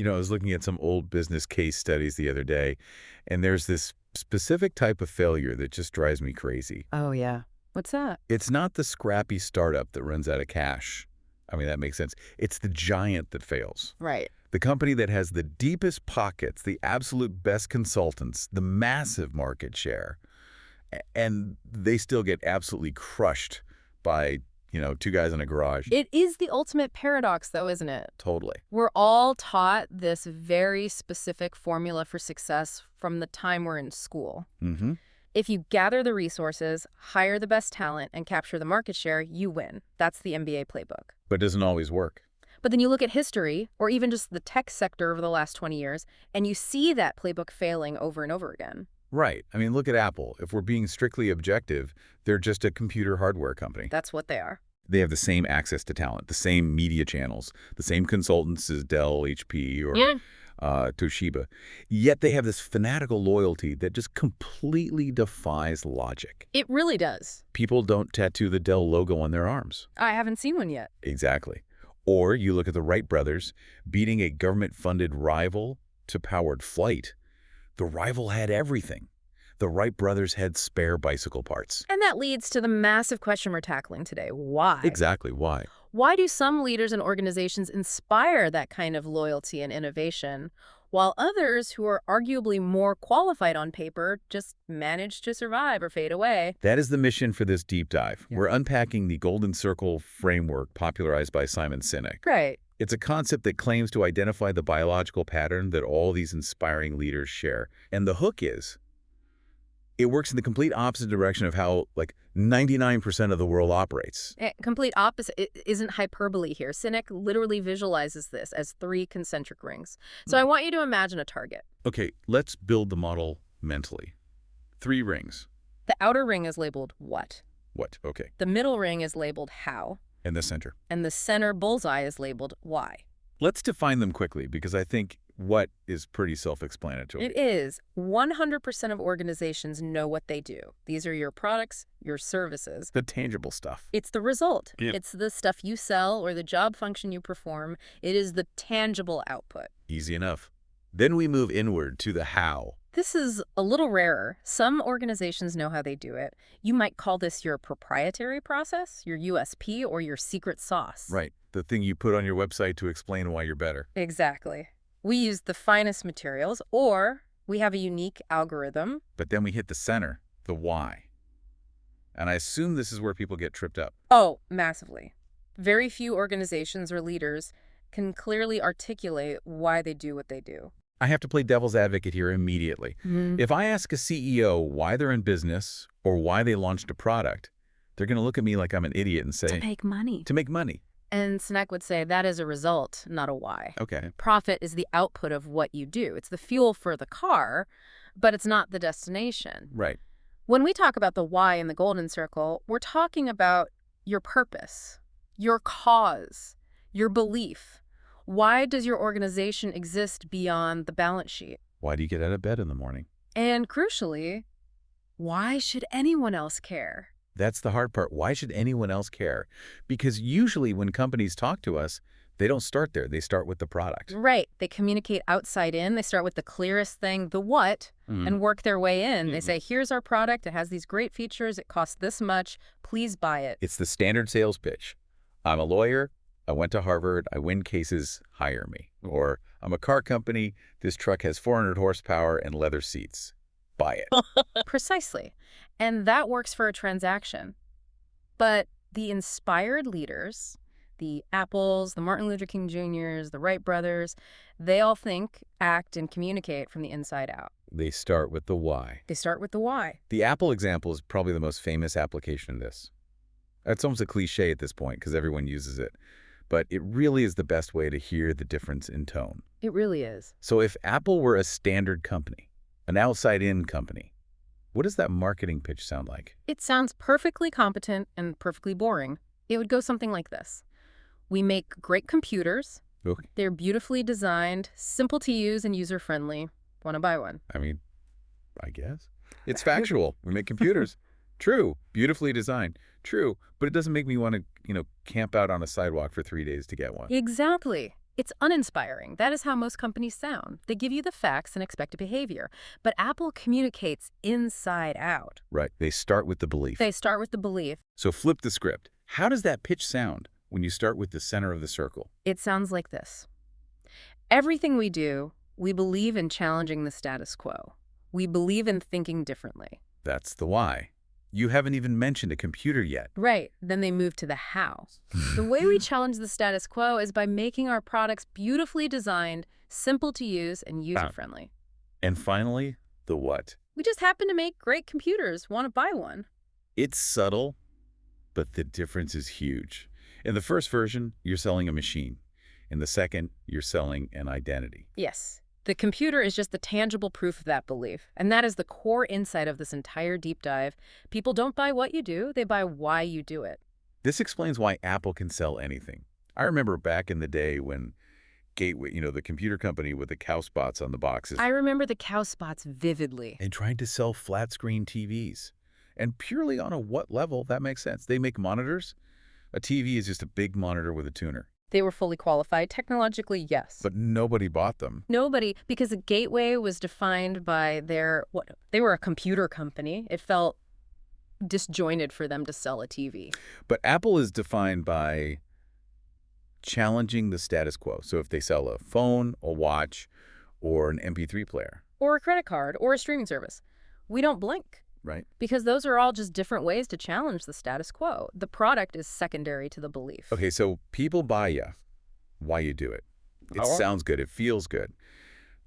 I was looking at some old business case studies the other day, and there's this specific type of failure that just drives me crazy. Oh, yeah. What's that? It's not the scrappy startup that runs out of cash. I mean, that makes sense. It's the giant that fails. Right. The company that has the deepest pockets, the absolute best consultants, the massive market share, and they still get absolutely crushed by, two guys in a garage. It is the ultimate paradox, though, isn't it? Totally. We're all taught this very specific formula for success from the time we're in school. Mm-hmm. If you gather the resources, hire the best talent, and capture the market share, you win. That's the MBA playbook. But it doesn't always work. But then you look at history, or even just the tech sector over the last 20 years, and you see that playbook failing over and over again. Right. I mean, look at Apple. If we're being strictly objective, they're just a computer hardware company. That's what they are. They have the same access to talent, the same media channels, the same consultants as Dell, HP, or Toshiba. Yet they have this fanatical loyalty that just completely defies logic. It really does. People don't tattoo the Dell logo on their arms. I haven't seen one yet. Exactly. Or you look at the Wright brothers beating a government-funded rival to powered flight. The rival had everything. The Wright brothers had spare bicycle parts. And that leads to the massive question we're tackling today. Why? Exactly. Why? Why do some leaders and organizations inspire that kind of loyalty and innovation, while others who are arguably more qualified on paper just manage to survive or fade away? That is the mission for this deep dive. Yeah. We're unpacking the Golden Circle framework popularized by Simon Sinek. Right. It's a concept that claims to identify the biological pattern that all these inspiring leaders share. And the hook is, it works in the complete opposite direction of how, 99% of the world operates. Complete opposite isn't hyperbole here. Sinek literally visualizes this as 3 concentric rings. So I want you to imagine a target. Okay, let's build the model mentally. 3 rings. The outer ring is labeled what? What? Okay. The middle ring is labeled how. And the center. And the center bullseye is labeled why. Let's define them quickly, because I think what is pretty self-explanatory. It is. 100% of organizations know what they do. These are your products, your services. The tangible stuff. It's the result. Yep. It's the stuff you sell or the job function you perform. It is the tangible output. Easy enough. Then we move inward to the how. This is a little rarer. Some organizations know how they do it. You might call this your proprietary process, your USP, or your secret sauce. Right. The thing you put on your website to explain why you're better. Exactly. We use the finest materials, or we have a unique algorithm. But then we hit the center, the why. And I assume this is where people get tripped up. Oh, massively. Very few organizations or leaders can clearly articulate why they do what they do. I have to play devil's advocate here immediately. If I ask a CEO why they're in business or why they launched a product, they're going to look at me like I'm an idiot and say, To make money. To make money. And Sinek would say that is a result, not a why. Okay. Profit is the output of what you do. It's the fuel for the car, but it's not the destination. Right. When we talk about the why in the Golden Circle, we're talking about your purpose, your cause, your belief. Why does your organization exist beyond the balance sheet? Why do you get out of bed in the morning? And crucially, why should anyone else care? That's the hard part. Why should anyone else care? Because usually when companies talk to us, they don't start there. They start with the product. Right. They communicate outside in. They start with the clearest thing, the what, and work their way in. They say, here's our product. It has these great features. It costs this much. Please buy it. It's the standard sales pitch. I'm a lawyer. I went to Harvard. I win cases. Hire me. Or I'm a car company. This truck has 400 horsepower and leather seats. Buy it. Precisely. And that works for a transaction. But the inspired leaders, the Apples, the Martin Luther King Jr.'s, the Wright brothers, they all think, act, and communicate from the inside out. They start with the why. They start with the why. The Apple example is probably the most famous application of this. It's almost a cliche at this point because everyone uses it. But it really is the best way to hear the difference in tone. It really is. So if Apple were a standard company, an outside-in company, what does that marketing pitch sound like? It sounds perfectly competent and perfectly boring. It would go something like this. We make great computers. Okay. They're beautifully designed, simple to use, and user-friendly. Want to buy one? I mean, I guess. It's factual. We make computers. True. Beautifully designed. True. But it doesn't make me want to, camp out on a sidewalk for 3 days to get one. Exactly. It's uninspiring. That is how most companies sound. They give you the facts and expect a behavior. But Apple communicates inside out. Right. They start with the belief. They start with the belief. So flip the script. How does that pitch sound when you start with the center of the circle? It sounds like this. Everything we do, we believe in challenging the status quo. We believe in thinking differently. That's the why. You haven't even mentioned a computer yet. Right. Then they move to the how. The way we challenge the status quo is by making our products beautifully designed, simple to use, and user-friendly. And finally, the what. We just happen to make great computers. Want to buy one? It's subtle, but the difference is huge. In the first version, you're selling a machine. In the second, you're selling an identity. Yes. The computer is just the tangible proof of that belief. And that is the core insight of this entire deep dive. People don't buy what you do, they buy why you do it. This explains why Apple can sell anything. I remember back in the day when Gateway, the computer company with the cow spots on the boxes. I remember the cow spots vividly. And trying to sell flat-screen TVs. And purely on a what level, that makes sense. They make monitors. A TV is just a big monitor with a tuner. They were fully qualified. Technologically, yes. But nobody bought them. Nobody, because the Gateway was defined by they were a computer company. It felt disjointed for them to sell a TV. But Apple is defined by challenging the status quo. So if they sell a phone, a watch, or an MP3 player. Or a credit card, or a streaming service, we don't blink. Right. Because those are all just different ways to challenge the status quo. The product is secondary to the belief. Okay, so people buy you. Why you do it. It sounds good. It feels good.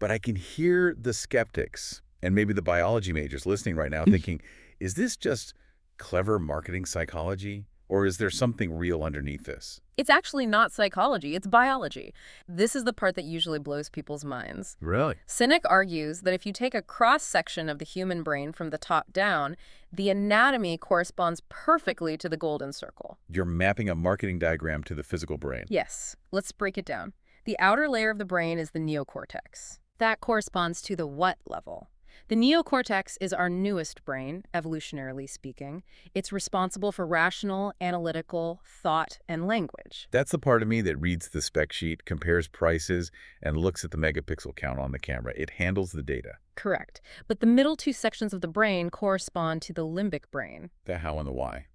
But I can hear the skeptics and maybe the biology majors listening right now thinking, is this just clever marketing psychology? Or is there something real underneath this? It's actually not psychology, it's biology. This is the part that usually blows people's minds. Really? Sinek argues that if you take a cross-section of the human brain from the top down, the anatomy corresponds perfectly to the golden circle. You're mapping a marketing diagram to the physical brain. Yes. Let's break it down. The outer layer of the brain is the neocortex. That corresponds to the what level. The neocortex is our newest brain, evolutionarily speaking. It's responsible for rational, analytical, thought, and language. That's the part of me that reads the spec sheet, compares prices, and looks at the megapixel count on the camera. It handles the data. Correct. But the middle two sections of the brain correspond to the limbic brain. The how and the why.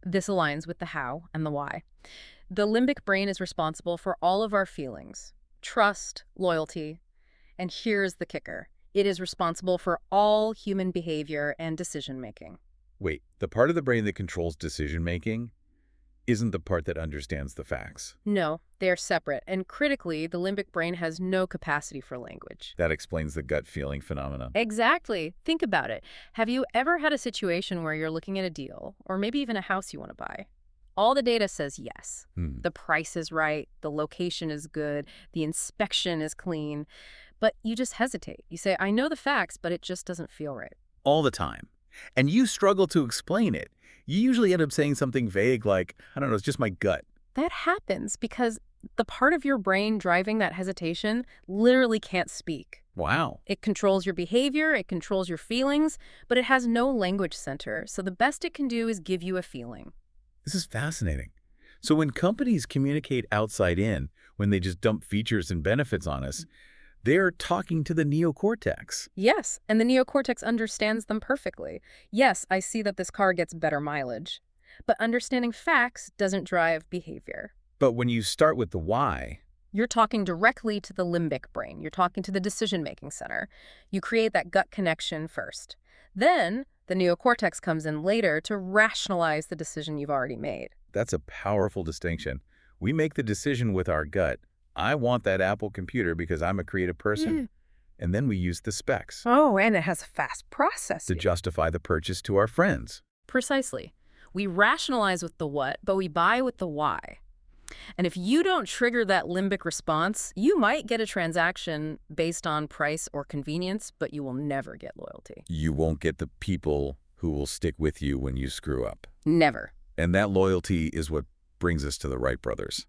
This aligns with the how and the why. The limbic brain is responsible for all of our feelings, trust, loyalty, and here's the kicker. It is responsible for all human behavior and decision-making. Wait, the part of the brain that controls decision-making isn't the part that understands the facts. No, they are separate. And critically, the limbic brain has no capacity for language. That explains the gut feeling phenomenon. Exactly. Think about it. Have you ever had a situation where you're looking at a deal, or maybe even a house you want to buy? All the data says yes. The price is right, the location is good, the inspection is clean. But you just hesitate. You say, I know the facts, but it just doesn't feel right. All the time. And you struggle to explain it. You usually end up saying something vague like, I don't know, it's just my gut. That happens because the part of your brain driving that hesitation literally can't speak. Wow. It controls your behavior, it controls your feelings, but it has no language center. So the best it can do is give you a feeling. This is fascinating. So when companies communicate outside in, when they just dump features and benefits on us, they're talking to the neocortex. Yes, and the neocortex understands them perfectly. Yes, I see that this car gets better mileage. But understanding facts doesn't drive behavior. But when you start with the why, you're talking directly to the limbic brain. You're talking to the decision-making center. You create that gut connection first. Then the neocortex comes in later to rationalize the decision you've already made. That's a powerful distinction. We make the decision with our gut. I want that Apple computer because I'm a creative person. And then we use the specs. Oh, and it has a fast processing. To justify the purchase to our friends. Precisely. We rationalize with the what, but we buy with the why. And if you don't trigger that limbic response, you might get a transaction based on price or convenience, but you will never get loyalty. You won't get the people who will stick with you when you screw up. Never. And that loyalty is what brings us to the Wright brothers.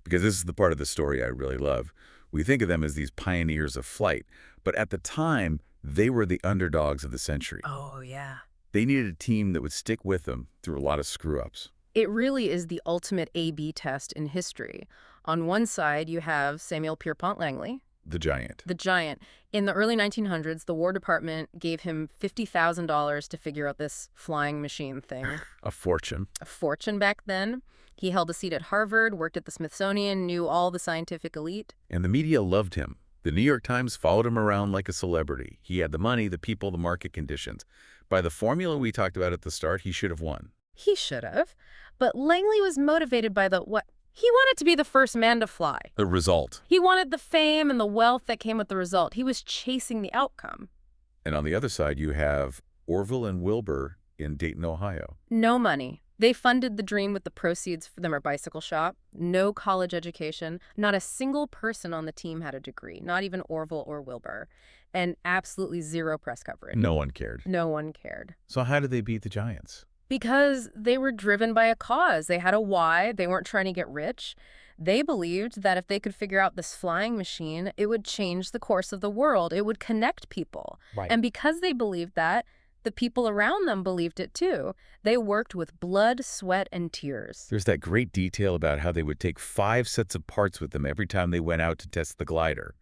Because this is the part of the story I really love. We think of them as these pioneers of flight, but at the time, they were the underdogs of the century. Oh, yeah. They needed a team that would stick with them through a lot of screw-ups. It really is the ultimate A/B test in history. On one side, you have Samuel Pierpont Langley, The giant. the giant. In the early 1900s, the War Department gave him $50,000 to figure out this flying machine thing. A fortune. A fortune back then. He held a seat at Harvard, worked at the Smithsonian, knew all the scientific elite. And the media loved him. The New York Times followed him around like a celebrity. He had the money, the people, the market conditions. By the formula we talked about at the start, he should have won. He should have. But Langley was motivated by the what? He wanted to be the first man to fly. The result. He wanted the fame and the wealth that came with the result. He was chasing the outcome. And on the other side, you have Orville and Wilbur in Dayton, Ohio. No money. They funded the dream with the proceeds from their bicycle shop. No college education. Not a single person on the team had a degree, not even Orville or Wilbur. And absolutely zero press coverage. No one cared. No one cared. So how did they beat the giants? Because they were driven by a cause. They had a why. They weren't trying to get rich. They believed that if they could figure out this flying machine, it would change the course of the world. It would connect people. Right. And because they believed that, the people around them believed it too. They worked with blood, sweat, and tears. There's that great detail about how they would take 5 sets of parts with them every time they went out to test the glider,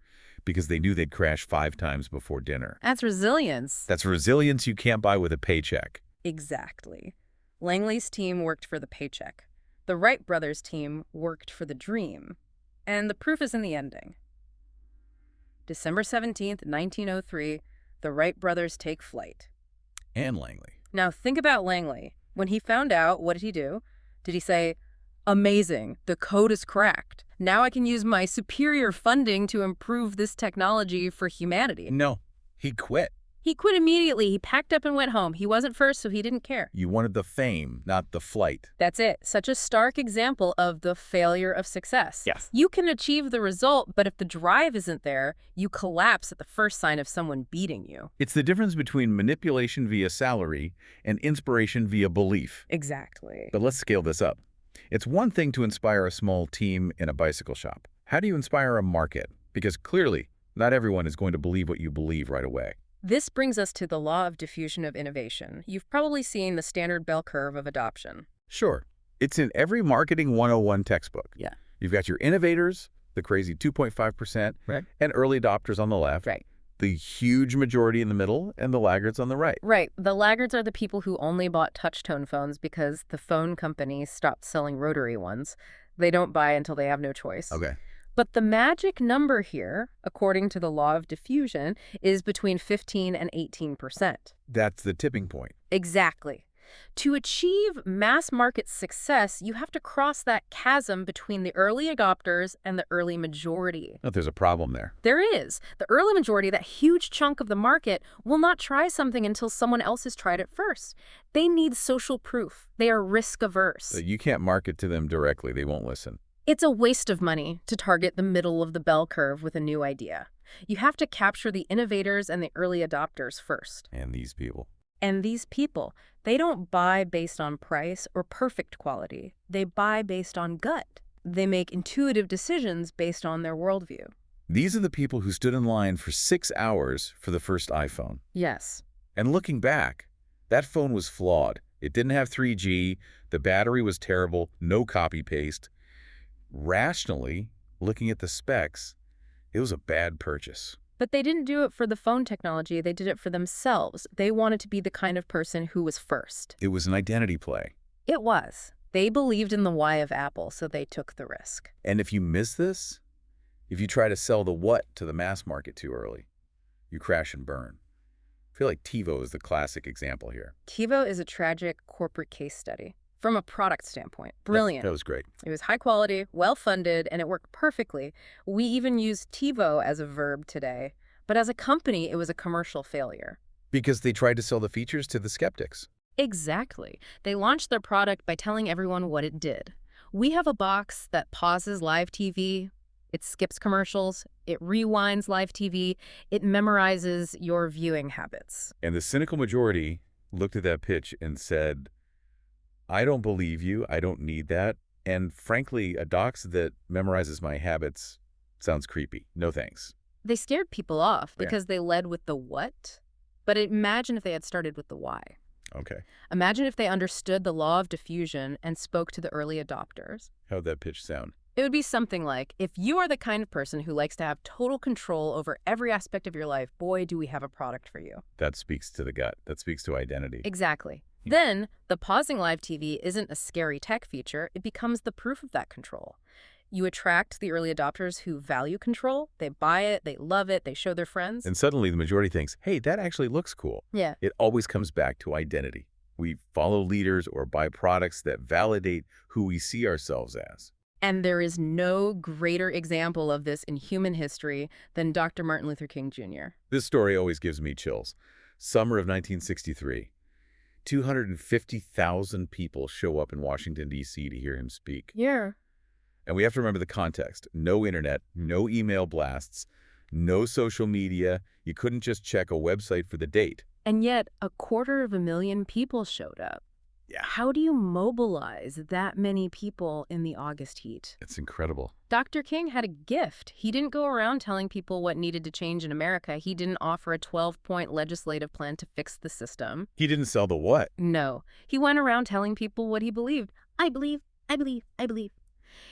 because they knew they'd crash 5 times before dinner. That's resilience. That's resilience you can't buy with a paycheck. Exactly. Langley's team worked for the paycheck. The Wright brothers' team worked for the dream. And the proof is in the ending. December 17th, 1903, the Wright brothers take flight. And Langley. Now think about Langley. When he found out, what did he do? Did he say, "Amazing, the code is cracked. Now I can use my superior funding to improve this technology for humanity"? No, he quit. He quit immediately. He packed up and went home. He wasn't first, so he didn't care. You wanted the fame, not the flight. That's it. Such a stark example of the failure of success. Yes. You can achieve the result, but if the drive isn't there, you collapse at the first sign of someone beating you. It's the difference between manipulation via salary and inspiration via belief. Exactly. But let's scale this up. It's one thing to inspire a small team in a bicycle shop. How do you inspire a market? Because clearly, not everyone is going to believe what you believe right away. This brings us to the law of diffusion of innovation. You've probably seen the standard bell curve of adoption. Sure, it's in every Marketing 101 textbook. Yeah. You've got your innovators, the crazy 2.5%, Right. and early adopters on the left. Right. The huge majority in the middle, and the laggards on the right. Right. The laggards are the people who only bought touch-tone phones because the phone companies stopped selling rotary ones. They don't buy until they have no choice. Okay. But the magic number here, according to the law of diffusion, is between 15 and 18%. That's the tipping point. Exactly. To achieve mass market success, you have to cross that chasm between the early adopters and the early majority. Oh, there's a problem there. There is. The early majority, that huge chunk of the market, will not try something until someone else has tried it first. They need social proof. They are risk averse. So you can't market to them directly. They won't listen. It's a waste of money to target the middle of the bell curve with a new idea. You have to capture the innovators and the early adopters first. And these people. And these people, they don't buy based on price or perfect quality. They buy based on gut. They make intuitive decisions based on their worldview. These are the people who stood in line for 6 hours for the first iPhone. Yes. And looking back, that phone was flawed. It didn't have 3G, the battery was terrible, no copy-paste. Rationally, looking at the specs, it was a bad purchase. But they didn't do it for the phone technology. They did it for themselves. They wanted to be the kind of person who was first. It was an identity play. It was. They believed in the why of Apple, so they took the risk. And if you miss this, if you try to sell the what to the mass market too early, you crash and burn. I feel like TiVo is the classic example here. TiVo is a tragic corporate case study. From a product standpoint, brilliant. That was great. It was high quality, well-funded, and it worked perfectly. We even use TiVo as a verb today. But as a company, it was a commercial failure. Because they tried to sell the features to the skeptics. Exactly. They launched their product by telling everyone what it did. We have a box that pauses live TV, it skips commercials, it rewinds live TV, it memorizes your viewing habits. And the cynical majority looked at that pitch and said, I don't believe you, I don't need that, and frankly, a dox that memorizes my habits sounds creepy. No thanks. They scared people off Yeah. because they led with the what, but imagine if they had started with the why. Okay. Imagine if they understood the law of diffusion and spoke to the early adopters. How'd that pitch sound? It would be something like, if you are the kind of person who likes to have total control over every aspect of your life, boy, do we have a product for you. That speaks to the gut. That speaks to identity. Exactly. Then, the pausing live TV isn't a scary tech feature, it becomes the proof of that control. You attract the early adopters who value control, they buy it, they love it, they show their friends. And suddenly the majority thinks, hey, that actually looks cool. Yeah. It always comes back to identity. We follow leaders or buy products that validate who we see ourselves as. And there is no greater example of this in human history than Dr. Martin Luther King Jr. This story always gives me chills. Summer of 1963. 250,000 people show up in Washington, D.C. to hear him speak. Yeah. And we have to remember the context. No internet, no email blasts, no social media. You couldn't just check a website for the date. And yet, 250,000 people showed up. Yeah. How do you mobilize that many people in the August heat? It's incredible. Dr. King had a gift. He didn't go around telling people what needed to change in America. He didn't offer a 12-point legislative plan to fix the system. He didn't sell the what? No. He went around telling people what he believed. I believe, I believe, I believe.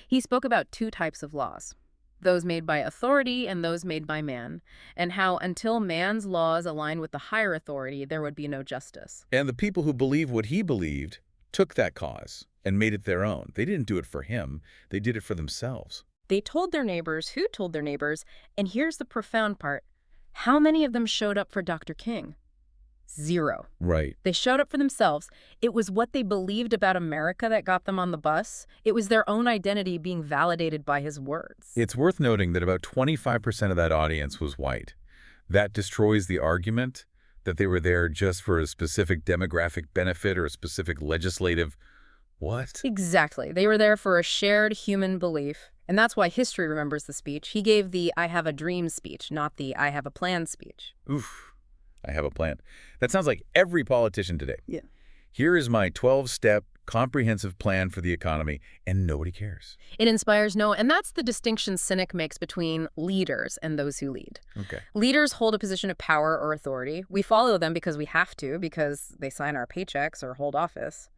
He spoke about two types of laws, those made by authority and those made by man, and how until man's laws align with the higher authority, there would be no justice. And the people who believe what he believed took that cause and made it their own. They didn't do it for him. They did it for themselves. They told their neighbors who told their neighbors, and here's the profound part. How many of them showed up for Dr. King? 0. Right. They showed up for themselves. It was what they believed about America that got them on the bus. It was their own identity being validated by his words. It's worth noting that about 25% of that audience was white. That destroys the argument that they were there just for a specific demographic benefit or a specific legislative what? Exactly. They were there for a shared human belief. And that's why history remembers the speech. He gave the I have a dream speech, not the I have a plan speech. Oof. I have a plan. That sounds like every politician today. Yeah. Here is my 12-step comprehensive plan for the economy, and nobody cares. It inspires no, and that's the distinction Cynic makes between leaders and those who lead. Okay. Leaders hold a position of power or authority. We follow them because we have to, because they sign our paychecks or hold office.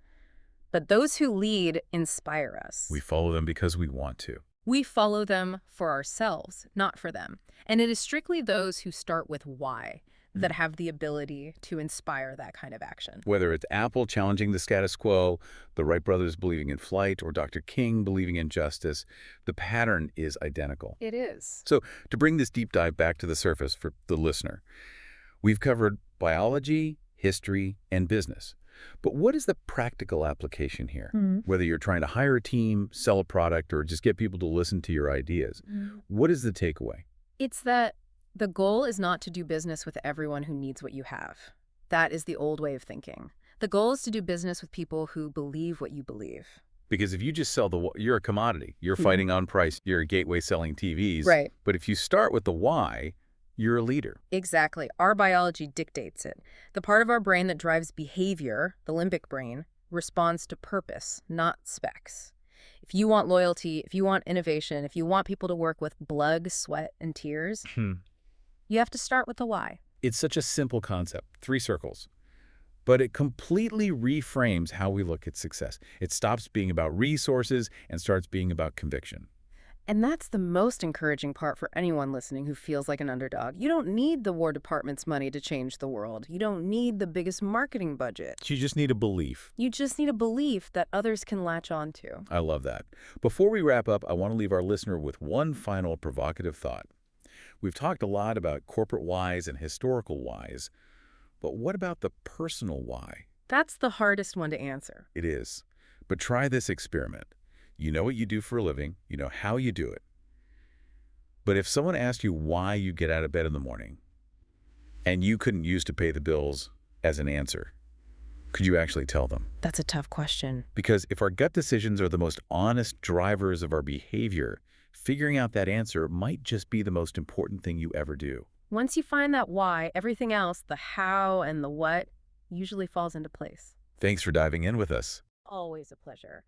But those who lead inspire us. We follow them because we want to. We follow them for ourselves, not for them. And it is strictly those who start with why that have the ability to inspire that kind of action. Whether it's Apple challenging the status quo, the Wright brothers believing in flight, or Dr. King believing in justice, the pattern is identical. It is. So to bring this deep dive back to the surface for the listener, we've covered biology, history, and business. But what is the practical application here? Whether you're trying to hire a team, sell a product, or just get people to listen to your ideas, what is the takeaway? It's that the goal is not to do business with everyone who needs what you have. That is the old way of thinking. The goal is to do business with people who believe what you believe. Because if you just sell you're a commodity. You're fighting on price. You're a gateway selling TVs. Right. But if you start with the why, you're a leader. Exactly. Our biology dictates it. The part of our brain that drives behavior, the limbic brain, responds to purpose, not specs. If you want loyalty, if you want innovation, if you want people to work with blood, sweat, and tears, you have to start with the why. It's such a simple concept, 3 circles. But it completely reframes how we look at success. It stops being about resources and starts being about conviction. And that's the most encouraging part for anyone listening who feels like an underdog. You don't need the War Department's money to change the world. You don't need the biggest marketing budget. You just need a belief. You just need a belief that others can latch on to. I love that. Before we wrap up, I want to leave our listener with one final provocative thought. We've talked a lot about corporate whys and historical whys, but what about the personal why? That's the hardest one to answer. It is. But try this experiment. You know what you do for a living. You know how you do it. But if someone asked you why you get out of bed in the morning, and you couldn't use to pay the bills as an answer, could you actually tell them? That's a tough question. Because if our gut decisions are the most honest drivers of our behavior, figuring out that answer might just be the most important thing you ever do. Once you find that why, everything else, the how and the what, usually falls into place. Thanks for diving in with us. Always a pleasure.